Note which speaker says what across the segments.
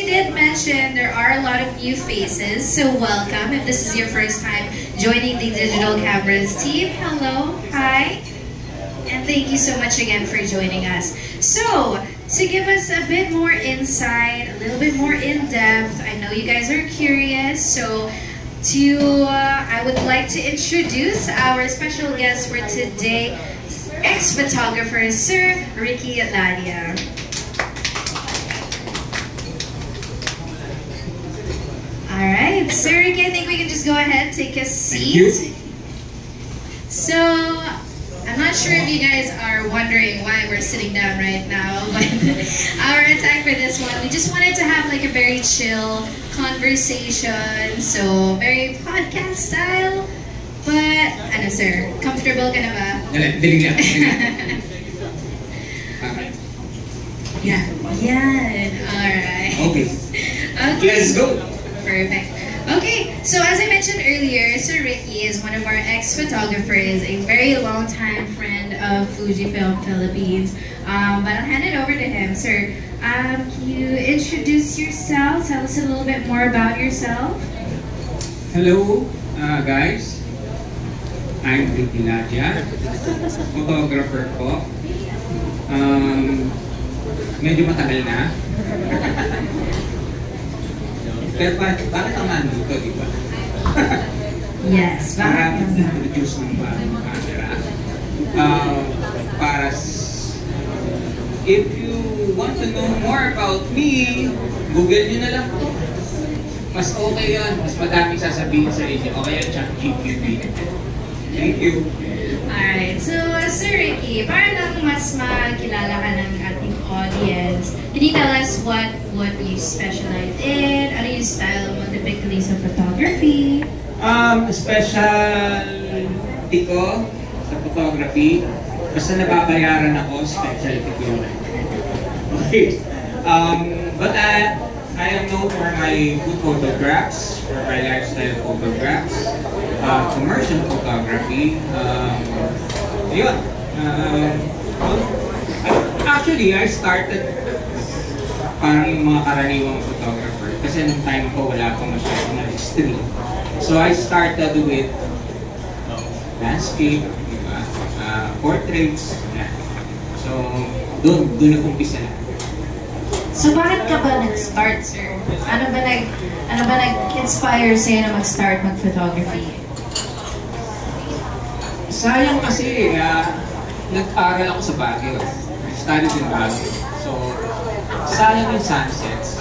Speaker 1: did mention there are a lot of new faces, so welcome if this is your first time joining the Digital Cameras team. Hello, hi, and thank you so much again for joining us. So, to give us a bit more insight, a little bit more in-depth, I know you guys are curious, so I would like to introduce our special guest for today, ex-photographer, Sir Ricky Ladia. Alright, Sir Ricky, I think we can just go ahead, take a seat.
Speaker 2: Thank you.
Speaker 1: So, I'm not sure if you guys are wondering why we're sitting down right now, but our attack for this one, we just wanted to have like a very chill conversation, so very podcast style. But, ano sir, comfortable ka na ba?
Speaker 2: Dali nga.
Speaker 1: Yeah. Yan. Alright.
Speaker 2: Okay.
Speaker 1: Okay.
Speaker 2: Let's go.
Speaker 1: Perfect. Okay, so as I mentioned earlier, Sir Ricky is one of our ex-photographers, a very long-time friend of Fujifilm Philippines. But I'll hand it over to him. Sir, can you introduce yourself? Tell us a little bit more about yourself.
Speaker 2: Hello, guys. I'm Ricky Ladia, photographer ko. Medyo matagal na. Pero bakit ang nandito, di ba?
Speaker 1: Yes,
Speaker 2: Para introduce ng bagong camera. If you want to know more about me, Google nyo na lang po. Mas okay yun, mas madaming sasabihin sa inyo. O kaya ChatGPT. Thank you.
Speaker 1: Alright, so Sir Ricky, para lang mas makilala ka ng ating audience, can you tell us what you specialize in? Ano yung style mo typically sa photography?
Speaker 2: Specialty ko sa photography, basta nababayaran ako, specialty ko yun. Okay. But I am known for my good photographs, for my lifestyle photographs, commercial photography. Yun. Actually, I started parang yung mga karaniwang photographer kasi nung time ko wala akong masyadong history. So I started with landscape, diba? Portraits. Yeah. So doon nag-umpisa na.
Speaker 1: So bakit ka ba nag-start, sir? Ano ba nag-inspire sa'yo na mag-start mag-photography?
Speaker 2: Sayang kasi, nag-aral ako sa Baguio. I studied in Baguio. So, sayang yung sunsets,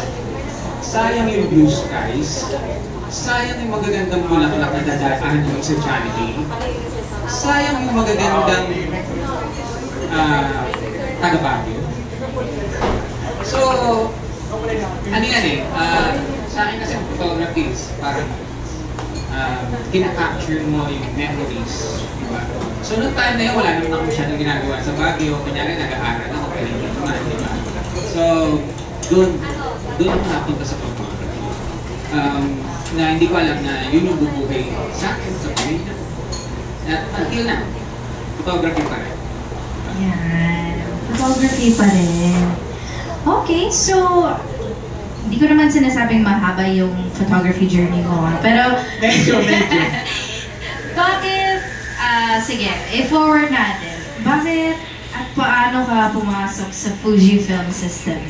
Speaker 2: sayang yung blue skies, sayang yung magagandang bulaklak na dadaan yung sa Jollibee, sayang yung magagandang taga Baguio. So, ano yan eh, sa akin kasi photography is parang kina-capture mo yung memories, diba? So, noong time na yun, wala naman ako masyadong ginagawa sa Baguio, kunyari nag-aaral ako, pwede naman, diba? So, doon ako napunta sa photography. Na hindi ko alam na yun yung bubuhay sa akin, sa pamilya. At until na, photography pa rin.
Speaker 1: Yan, photography pa rin. Okay, so hindi ko naman sinasabing mahaba yung photography journey ko, pero
Speaker 2: medyo.
Speaker 1: Bakit, sige, i-forward natin. Bakit at paano ka pumasok sa Fujifilm system?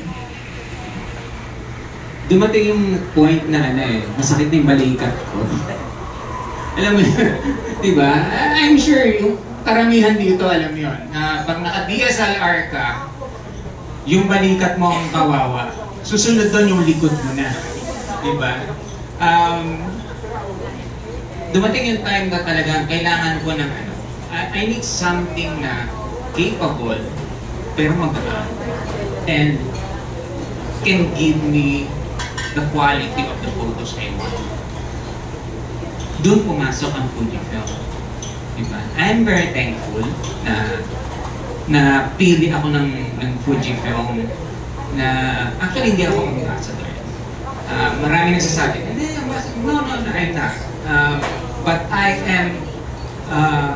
Speaker 2: Dumating yung point na masakit na yung balikat ko. Alam mo yun, diba? I'm sure yung karamihan dito alam yun, na pag naka-DSLR ka, yung balikat mo ang kawawa. Susunod doon yung likod mo na. Diba? Dumating yung time na talagang kailangan ko ng I need something na capable, pero magagaan. And can give me the quality of the photos I want. Doon pumasok ang Fujifilm. Diba? I'm very thankful na pili ako ng Fujifilm na actually hindi ako ambassador. Maraming nagsasabi, no, I'm not. But I am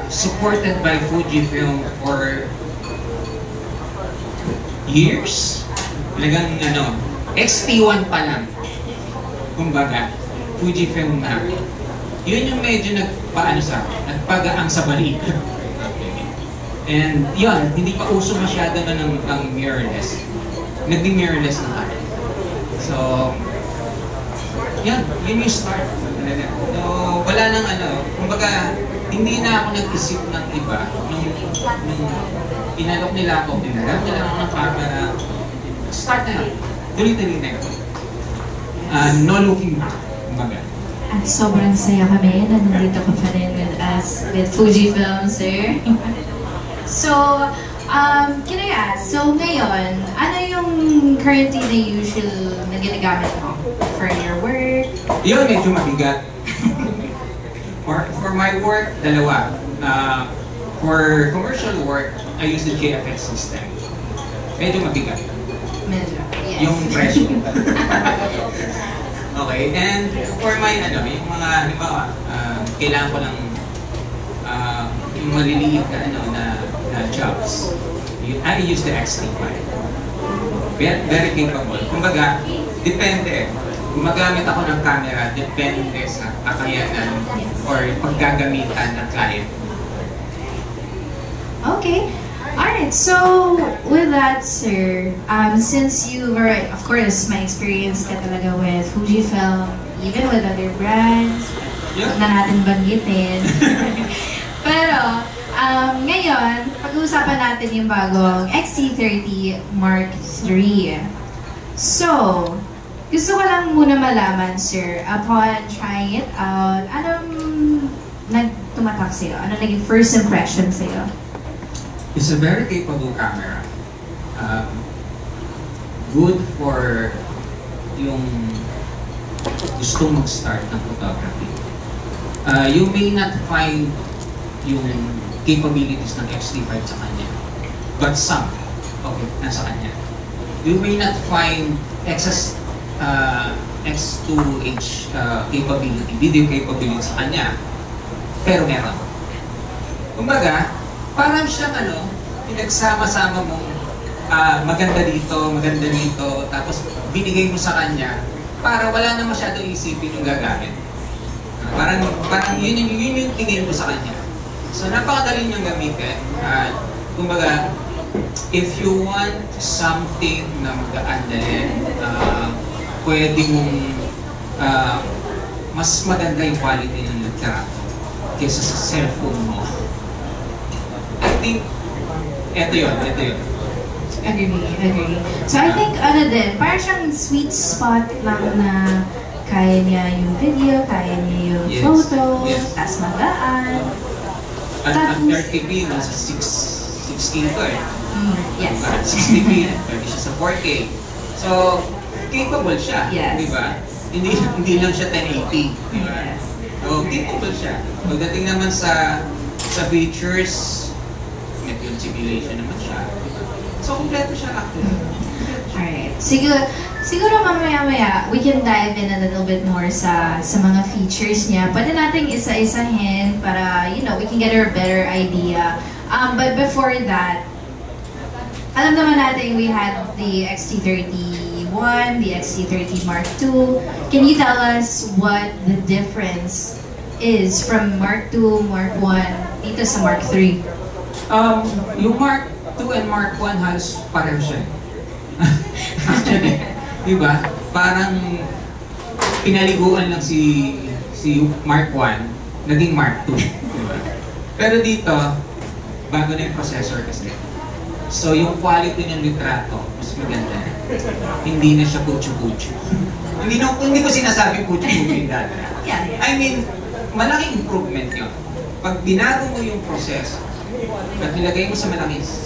Speaker 2: supported by Fujifilm for years. Talagang XT1 pa lang. Kumbaga, Fujifilm na. Yun yung medyo nagpagaang sa balikat. And yun, hindi pa uso masyado na ng mirrorless. Naging mirrorless na tayo. So, yun yung start. So, wala nang kumbaga, hindi na ako nag-isip ng iba. Nung inalok nila ako, pinarap nila ako ng camera. Start na yun. Tuloy-tuloy na yun. No looking back, kumbaga.
Speaker 1: At sobrang saya kami na nandito ka pa rin with us, with Fujifilm, sir. So, can I ask, so ngayon, ano yung currently the usual na ginagamit mo for your work?
Speaker 2: Yun, medyo mabigat. For my work, dalawa. For commercial work, I use the JFX system. Medyo mabigat.
Speaker 1: Medyo, yes.
Speaker 2: Yung pressure. Okay, and for my yung mga, halimbawa, kailangan ko ng yung maliliit na jobs. I use the X-T5. Very capable. Kumbaga, depende. Gumagamit ako ng camera, depende sa kakayanan or paggagamitan ng client.
Speaker 1: Okay. Alright, so with that, sir, since you were, of course, my experience ka talaga with Fujifilm, even with other brands, huwag na natin banggitin. Pero, ngayon, pag-uusapan natin yung bagong XT30 Mark III. So, gusto ko lang muna malaman, sir, upon trying it out, anong nagtumatak sa'yo? Ano naging first impression sa'yo?
Speaker 2: It's a very capable camera. Good for yung gusto mag-start ng photography. You may not find yung capabilities ng X-T5 sa kanya, but some, okay, nasa kanya. You may not find X2H capability, video capability sa kanya, pero meron. Kumbaga, parang siyang pinagsama-sama mo, maganda dito, tapos binigay mo sa kanya para wala na masyadong isipin yung gagamit. Parang yun yung tingin mo sa kanya. So napakadali niyang gamitin. Kumbaga, if you want something na magaan-dalin, pwede mong mas maganda yung quality ng litrato kaysa sa cellphone mo. I think, eto yun.
Speaker 1: Agree. So I think, parang siyang sweet spot lang na kaya niya yung video, kaya niya yung photo, tas magaan.
Speaker 2: At 30p, nasa 6K ito
Speaker 1: Yes.
Speaker 2: 60p, pwede siya sa 4K. So, capable siya, di ba? Hindi lang siya 1080, di ba? So, capable siya. Pagdating naman sa features, may simulation naman siya. So, kompleto siya actually.
Speaker 1: Alright. Siguro mamaya-maya, we can dive in a little bit more sa mga features niya. Pwede nating isa-isahin para, we can get a better idea. But before that, alam naman natin we had the XT30-1, the XT30 Mark II. Can you tell us what the difference is from Mark II, Mark I, dito sa Mark III?
Speaker 2: Yung Mark II and Mark I halos pareho siya. Actually, di ba? Parang pinaliguan lang si Mark I, naging Mark II. Di ba? Pero dito, bago na yung processor kasi. So yung quality ng litrato, mas maganda. Hindi na siya pucho-pucho. Hindi ko sinasabi pucho-pucho yung dati. I mean, malaking improvement yun. Pag binago mo yung processor, at nilagay mo sa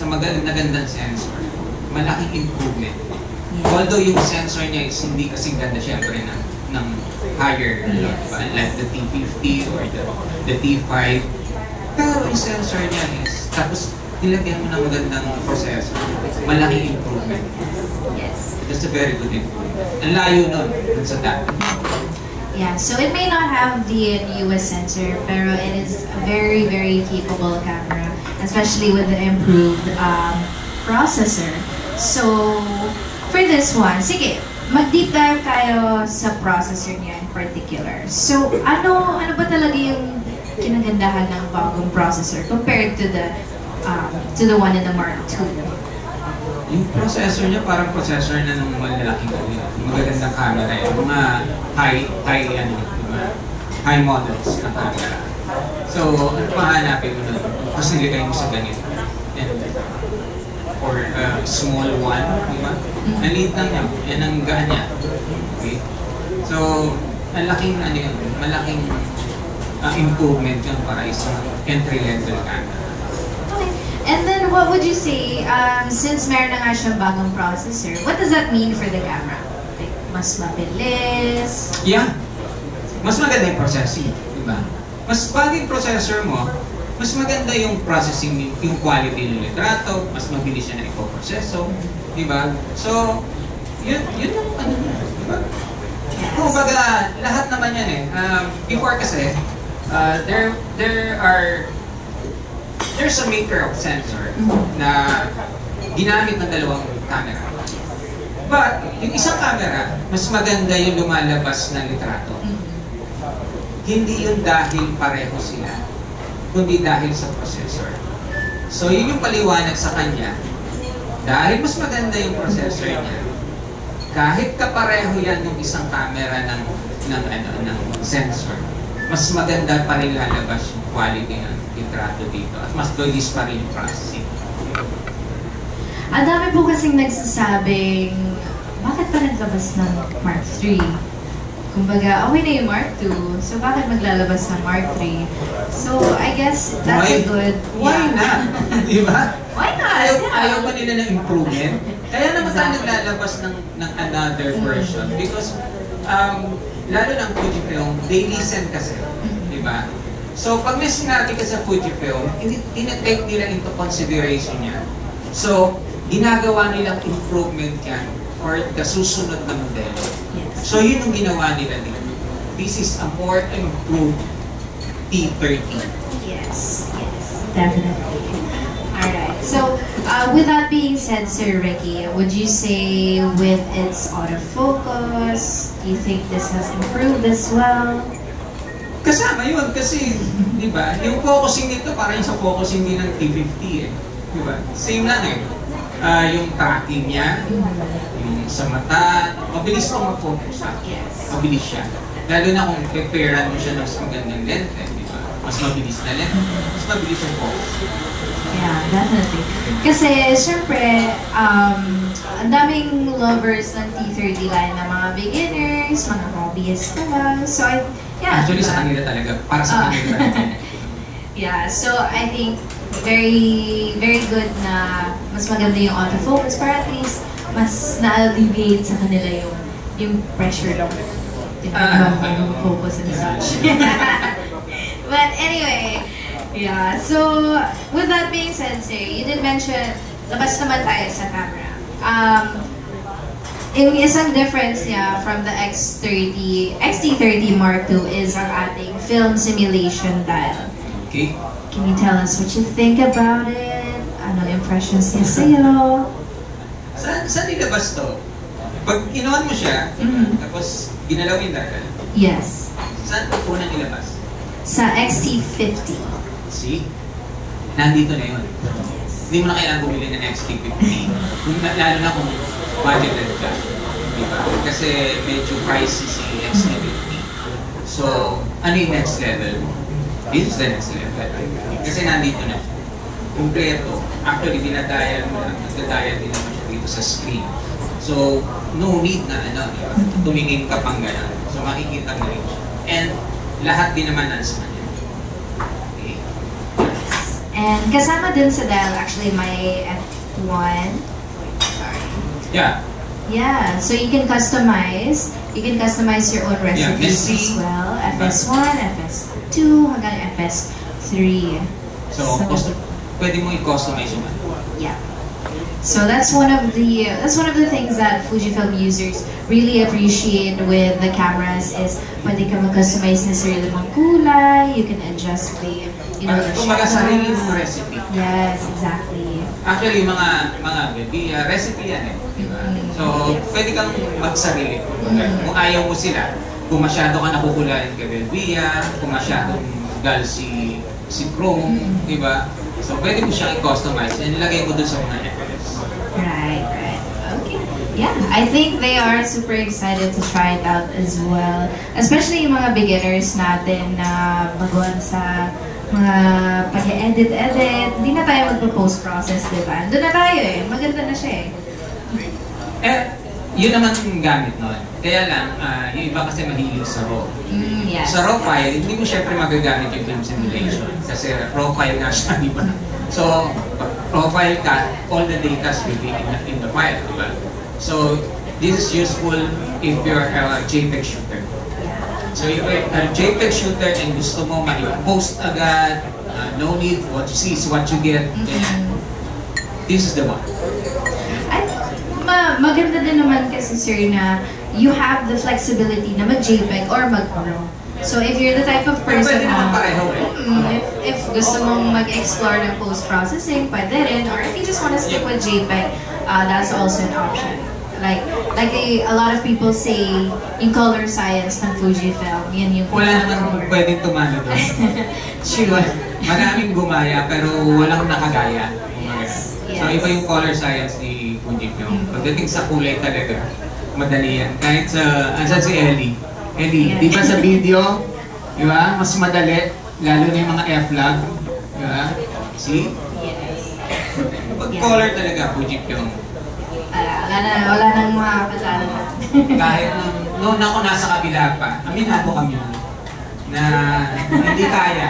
Speaker 2: magandang sensor, malaking improvement. Although yung sensor niya is hindi kasing ganda syempre ng higher, like the T50 or the T5. Pero yung sensor niya is, tapos nilagyan mo ng magandang processor, malaking improvement.
Speaker 1: Yes.
Speaker 2: That's a very good improvement. Ang layo nun sa dati.
Speaker 1: Yeah, so it may not have the newest sensor, pero it is a very, very capable camera, especially with the improved processor. So, for this one, sige,
Speaker 3: mag-deep dive tayo sa processor niya in particular. So, ano ba talaga yung kinagandahan ng bagong processor compared to the one in the Mark II?
Speaker 2: Yung processor niya parang processor na ng malalaking magagandang camera. Yung mga high models na camera. So, ano pa hanapin mo nun? Kasi nilagay mo sa ganito. Or small one, di ba? Ang liit lang niya. Yan ang gaan niya. Okay? So, malaking improvement yun para isang entry-level camera.
Speaker 3: Okay. And then, what would you say, since meron na nga siyang bagong processor, what does that mean for the camera? Like, mas mabilis?
Speaker 2: Yeah. Mas maganda yung processing, di ba? Mas bagay yung processor mo, mas maganda yung processing, yung quality ng litrato, mas mabilis siya na ipoproseso, di ba? So, yun ang di ba? Kung baga, lahat naman yan eh. Before kasi, there's a maker of sensor na ginamit ng dalawang camera. But, yung isang camera, mas maganda yung lumalabas ng litrato. Hindi yun dahil pareho sila, kundi dahil sa processor. So, yun yung paliwanag sa kanya. Dahil mas maganda yung processor niya, kahit kapareho yan yung isang camera ng sensor, mas maganda pa rin lalabas yung quality ng litrato dito at mas bilis pa rin yung processing.
Speaker 3: Ang dami po kasing nagsasabing, bakit pa naglabas ng Mark III? Kumbaga, okay na yung Mark II, so bakit maglalabas ng Mark III? So, I guess that's a good...
Speaker 2: Why not? Di ba?
Speaker 3: Why not?
Speaker 2: Ayaw pa nila ng improvement. Kaya naman tayo naglalabas ng another version because lalo ng Fujifilm, they listen kasi. Di ba? So, pag may sinabi ka sa Fujifilm, tinatake nila into consideration yan. So, ginagawa nilang improvement yan or the susunod na modelo. So, yun yung ginawa nila dito. This is a more improved T30.
Speaker 3: Yes, definitely. Alright, so with that being said, Sir Ricky, would you say with its autofocus, do you think this has improved as well?
Speaker 2: Kasama yun kasi, di ba, yung focusing nito parang yung sa focusing din ng T50 eh. Di ba? Same lang eh. Yung tracking niya, yung sa mata, mabilis kong mag-focus siya. Mabilis siya. Lalo na kung preparean mo siya ng mas magandang lens, di ba? Mas mabilis na lens, mas mabilis yung focus.
Speaker 3: Yeah, definitely. Kasi, syempre, ang daming lovers ng T30 line na mga beginners, mga hobbyists pa lang. So,
Speaker 2: actually, sa kanila talaga. Para sa kanila talaga.
Speaker 3: Yeah, so I think very good na mas maganda yung autofocus para at least mas na-alleviate sa kanila yung pressure lang. Focus and such. But anyway, yeah, so with that being said, sir, you did mention, labas naman tayo sa camera. Yung isang difference niya from the XT30 Mark II is ang ating film simulation dial.
Speaker 2: Okay.
Speaker 3: Can you tell us what you think about it? Ano impressions niya sa'yo?
Speaker 2: Saan nilabas to? Pag ginawan mo siya, tapos ginalaw yung dial,
Speaker 3: Yes.
Speaker 2: saan ito unang nilabas?
Speaker 3: Sa XT50.
Speaker 2: See? Nandito na yun. Hindi mo na kailangan bumili ng XT50. Lalo na kung budgeted ka. Diba? Kasi medyo pricey si XT50. So, ano yung next level? This is the next level. Kasi nandito na siya. Kompleto. Actually, dinadial mo lang. Nagdadial din naman siya dito sa screen. So, no need na tumingin ka pang gano'n. So, makikita mo rin siya. And, lahat din naman nasa kanya. Okay.
Speaker 3: And kasama din sa dial, actually, my F1. Sorry.
Speaker 2: Yeah.
Speaker 3: Yeah, so you can customize. You can customize your own recipes as well. FS1, FS2, hanggang FS3.
Speaker 2: So pwede mo i-customize yun.
Speaker 3: Yeah. So that's one of the things that Fujifilm users really appreciate with the cameras is pwede ka mag-customize na sarili mong kulay. You can adjust the, the
Speaker 2: Kung sarili mong recipe.
Speaker 3: Yes, exactly.
Speaker 2: Actually, mga baby, recipe yan eh. Diba? So, pwede kang magsarili. Kung ayaw mo sila, kung masyado ka nakukulain kay Belvia, kung masyadong gal si Chrome, diba? So, pwede mo siyang i-customize and ilagay mo dun sa mga necklace.
Speaker 3: Right. Okay. Yeah, I think they are super excited to try it out as well. Especially yung mga beginners natin na baguhan sa mga pag-edit. Hindi na tayo magpo-post process, di ba? Doon na tayo eh. Maganda na siya eh.
Speaker 2: Yun naman yung gamit nun. Kaya lang, yung iba kasi mahilig sa RAW.
Speaker 3: Yes.
Speaker 2: Sa RAW file, hindi mo syempre magagamit yung film simulation. Kasi RAW file nga siya, di ba? So, RAW file ka, all the data will be in the file, di ba? So, this is useful if you're a JPEG shooter. So, if you're a JPEG shooter and gusto mo post agad, no need, what you see is what you get, this is the one.
Speaker 3: Maganda din naman kasi sir na you have the flexibility na mag-JPEG or mag-RAW. So if you're the type of person
Speaker 2: pwede naman pareho
Speaker 3: if gusto mong mag-explore ng post-processing, pwede rin. Or if you just want to stick with JPEG, that's also an option. Like a lot of people say, yung color science ng Fujifilm, yan yung...
Speaker 2: Wala naman pwedeng tumalo doon. Sure. Maraming gumaya pero walang nakagaya.
Speaker 3: Yes.
Speaker 2: So iba yung color science ni Fujifilm. Pagdating sa kulay talaga, madali yan. Kahit sa, ansan si Ellie? Ellie, di ba sa video, di ba? Mas madali, lalo na yung mga F-log. Di ba? See?
Speaker 3: Yes.
Speaker 2: Pag color talaga, Fujifilm.
Speaker 3: Wala nang makakasala.
Speaker 2: Kahit noon ako nasa kabila pa, aminado kami na hindi kaya.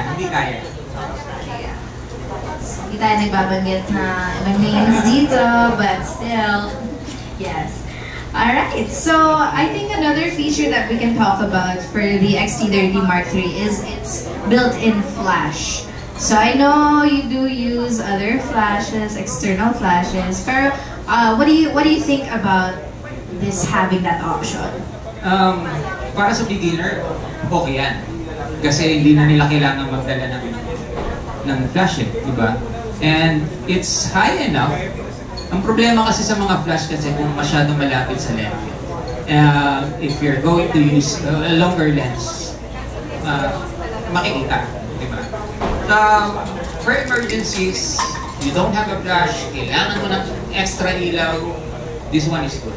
Speaker 3: Hindi tayo nagbabanggit na ibang names dito, but still, yes. Alright, so I think another feature that we can talk about for the XT30 Mark III is its built-in flash. So I know you do use other flashes, external flashes, pero what do you think about this having that option?
Speaker 2: Para sa beginner, okay yan. Kasi hindi na nila kailangan magdala ng flash eh, di ba? And it's high enough. Ang problema kasi sa mga flash kasi kung masyadong malapit sa lens. If you're going to use a longer lens, makikita, di ba? For emergencies, you don't have a flash, kailangan mo ng extra ilaw, this one is good.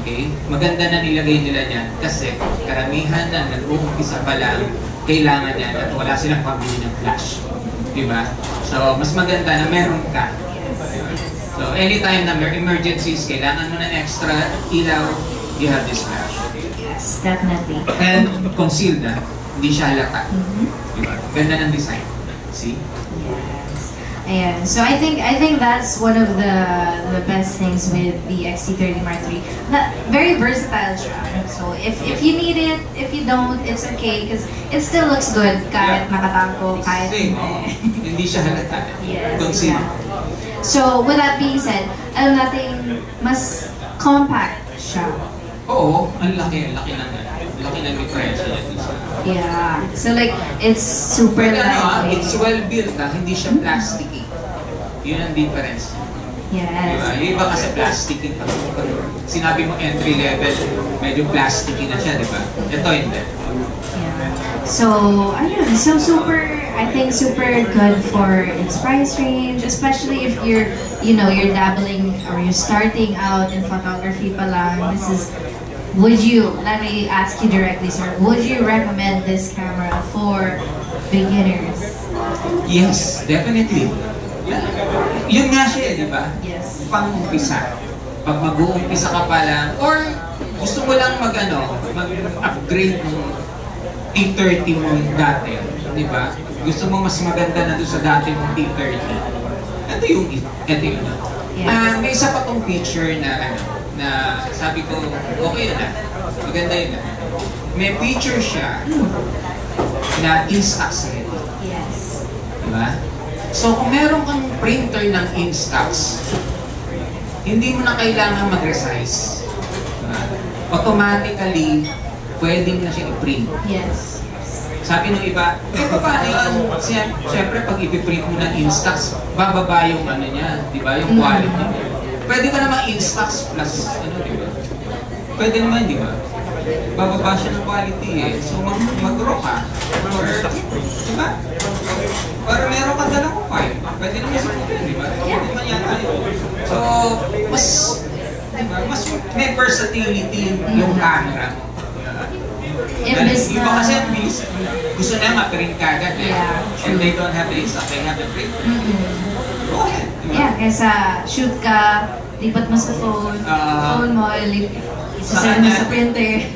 Speaker 2: Okay? Maganda na nilagay nila dyan kasi karamihan na nag-uumpisa pa lang kailangan yan at wala silang pambili ng flash. Diba? So, mas maganda na meron ka. So, anytime na may emergencies, kailangan mo ng extra ilaw, you have this flash.
Speaker 3: Yes, definitely.
Speaker 2: And concealed na, hindi siya halata. Diba? Ganda ng design. See?
Speaker 3: Ayan. So I think that's one of the best things with the XT30 Mark III. Very versatile siya. So if you need it, if you don't, it's okay because it still looks good kahit nakatangko, kahit
Speaker 2: hindi siya halata.
Speaker 3: Yes.
Speaker 2: Concealed.
Speaker 3: So with that being said, alam natin mas compact siya.
Speaker 2: Oo, ang laki ng difference niya.
Speaker 3: Yeah. So like it's super lightweight.
Speaker 2: It's well built hindi siya plasticky. Yun ang difference.
Speaker 3: Yes.
Speaker 2: Diba? Yung iba kasi plasticky. Pag sinabi mo entry level, medyo plasticky na siya, di ba? Ito hindi.
Speaker 3: Yeah. So, ayun. So I think super good for its price range, especially if you're dabbling or you're starting out in photography pa lang. Let me ask you directly, sir, would you recommend this camera for beginners?
Speaker 2: Yes, definitely. Yun nga siya, di ba?
Speaker 3: Yes.
Speaker 2: Pang-umpisa. Pag mag-uumpisa ka pa lang, or gusto mo lang mag-upgrade ng T30 mo dati, di ba? Gusto mo mas maganda na doon sa dati mong T30. Ito yun.
Speaker 3: Yes.
Speaker 2: May isa pa tong feature na sabi ko, okay na. Maganda yun na. May feature siya na Instax ready.
Speaker 3: Yes.
Speaker 2: Diba? So kung meron kang printer ng Instax, hindi mo na kailangan mag-resize. Diba? Automatically, pwedeng na siya i-print.
Speaker 3: Yes.
Speaker 2: Sabi ng iba, paano yun? Siyempre, pag ipiprint mo ng Instax, bababa yung ano niya, di ba? Yung quality niya. Pwede ka naman Instax plus, ano, di ba? Pwede naman, di ba? Bababa siya ng quality eh. So, mag-draw ka. Or, di ba? Para meron ka dalang file. Pwede naman sa yun, di ba? Pwede naman yata yun. So, mas, di ba? Mas may versatility yung camera mo.
Speaker 3: Imbes
Speaker 2: Iba
Speaker 3: na...
Speaker 2: kasi gusto na ma-print ka agad eh.
Speaker 3: Yeah,
Speaker 2: And they don't have the Instax, they have the print. Go ahead. Di ba?
Speaker 3: Yeah, kaysa shoot ka, lipat mo sa phone, phone mo, isasend mo sa printer.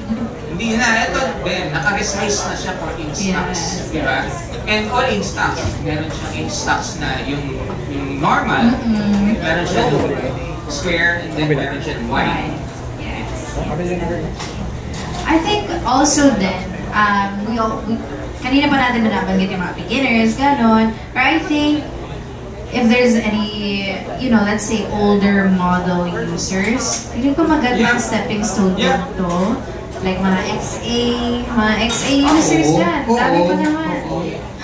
Speaker 2: Hindi na, ito din, naka-resize na siya for Instax.
Speaker 3: Yes,
Speaker 2: Di ba? And all Instax, meron siyang Instax na yung normal, meron siya square, and then meron siya wide.
Speaker 3: I think also then, kanina pa natin nabanggit yung mga beginners, ganon. But I think if there's any, let's say older model users, hindi ko magandang stepping stone to. Like mga XA users dyan. Dami pa naman.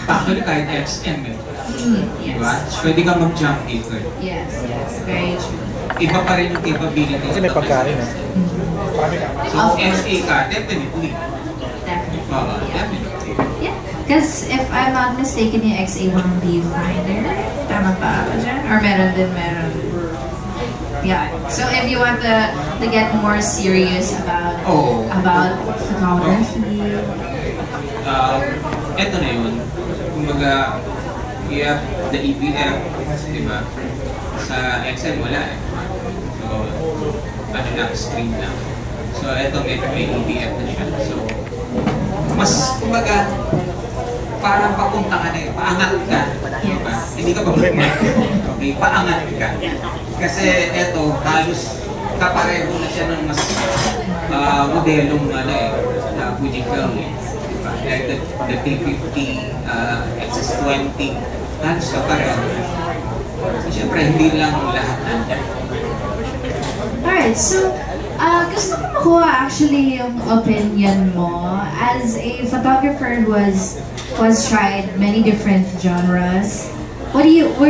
Speaker 2: Actually, kahit XM eh. Diba? Pwede ka mag-jump paper.
Speaker 3: Yes, very true.
Speaker 2: Iba pa rin yung capability.
Speaker 4: Kasi may pagkain eh.
Speaker 2: So, XA ka, definitely.
Speaker 3: Definitely. Yeah. Because if I'm not mistaken, yung XA1 viewfinder, tama ba ako dyan? Or meron. Yeah. So if you want to get more serious about photography,
Speaker 2: eto na yun. Kumbaga, we have the EPF, di ba? Sa XM wala eh. So, ano lang, screen lang. So, eto may EPF na siya. So, mas, kumbaga, parang papunta ka na eh, paangat ka. Diba? Hindi ka papunta. Okay, paangat ka. Kasi eto, halos kapareho na siya ng mas modelong Fujifilm eh. Diba? Like the T50, XS20, halos kapareho. Siyempre, hindi lang lahat nandiyan.
Speaker 3: Alright, so gusto ko makuha actually yung opinion mo as a photographer who has tried many different genres. Where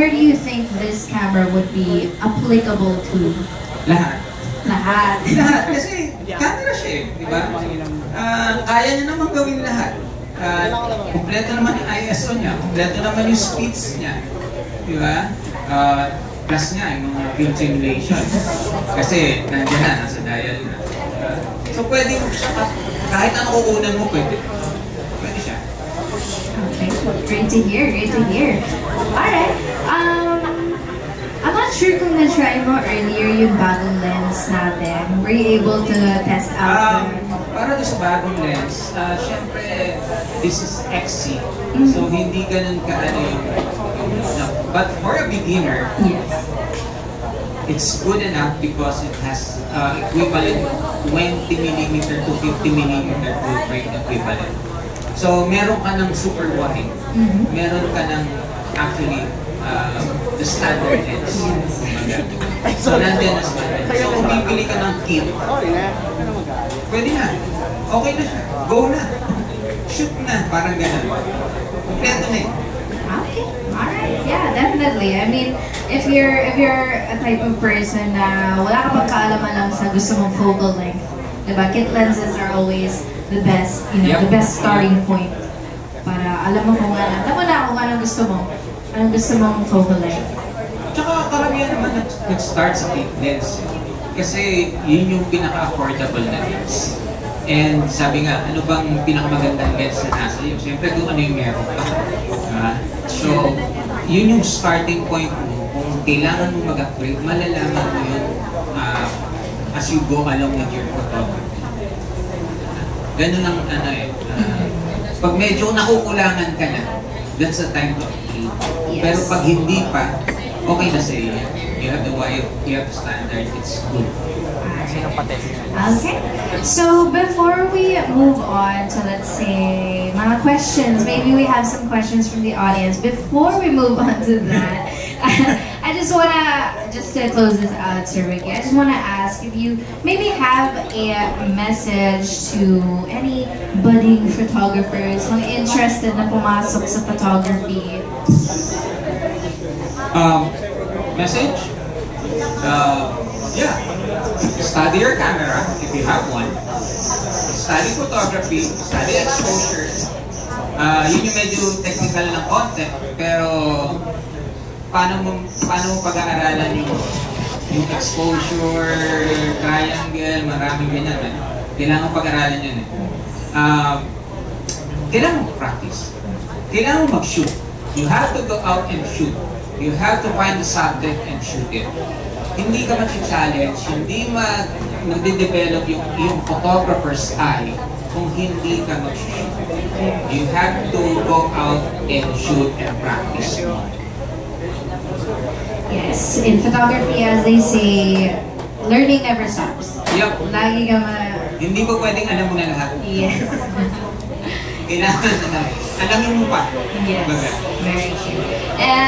Speaker 3: do you think this camera would be applicable to?
Speaker 2: Lahat.
Speaker 3: Lahat.
Speaker 2: Lahat. Kasi camera siya eh, di ba? Kaya niya naman gawin lahat. Kompleto naman yung ISO niya, kompleto naman yung speeds niya. Di ba? Plus nga yung mga film simulation. Kasi nandiyan na, nasa dial na. So pwede mo siya, kahit ano kukunan mo, pwede siya.
Speaker 3: Okay, great to hear. Alright, I'm not sure kung na-try mo earlier yung bagong lens natin. Were you able to test out?
Speaker 2: Para doon sa bagong lens, syempre, this is XC. So hindi ganun ka-ano yung but for a beginner,
Speaker 3: yes,
Speaker 2: it's good enough because it has equivalent 20mm to 50mm full frame equivalent. So meron ka ng super wide, meron ka ng actually the standard lens. So nandiyan na standard. So kung bibili ka ng kit, pwede na. Okay na siya. Go na. Shoot na. Parang gano'n. Kompleto na eh.
Speaker 3: Okay, alright, yeah, definitely. I mean, if you're a type of person na wala ka pang kaalaman lang sa gusto mong focal length, diba? Kit lenses are always the best, the best starting point para alam mo kung anong gusto mo, anong gusto mong focal length.
Speaker 2: Tsaka karamihan naman nag-start sa kit lens. Kasi yun yung pinaka-affordable na lens. And sabi nga, ano bang pinakamagandang lens na nasa iyo? Siyempre kung ano yung meron ka. So, yun yung starting point mo. Kung kailangan mo mag-upgrade, malalaman mo yun as you go along with your photography. Ganun ang ano eh. Pag medyo nakukulangan ka na, that's the time to upgrade. Yes. Pero pag hindi pa, okay na sa iyo. You have the wide, you have the standard, it's good.
Speaker 3: Okay, so before we move on to, let's say, mga questions, maybe we have some questions from the audience. Before we move on to that, I just wanna, just to close this out, Sir Ricky, I just wanna ask if you maybe have a message to any budding photographers, mga interested na pumasok sa photography.
Speaker 2: Message? Yeah. Study your camera if you have one. Study photography, study exposure. Yun yung medyo technical ng konti, pero paano mo pag-aaralan yung exposure, triangle, maraming ganyan. Kailangan pag-aralan yun eh. Kailangan mo practice. Kailangan mo mag-shoot. You have to go out and shoot. You have to find the subject and shoot it. Hindi ka mag-challenge, hindi mag-develop yung photographer's eye kung hindi ka mag-shoot. You have to go out and shoot and practice.
Speaker 3: Yes, in photography, as they say, learning never stops.
Speaker 2: Yup.
Speaker 3: Lagi ka
Speaker 2: Hindi ko pwedeng alam mo na lahat.
Speaker 3: Yes.
Speaker 2: Kailangan alamin mo pa.
Speaker 3: Yes, very true. And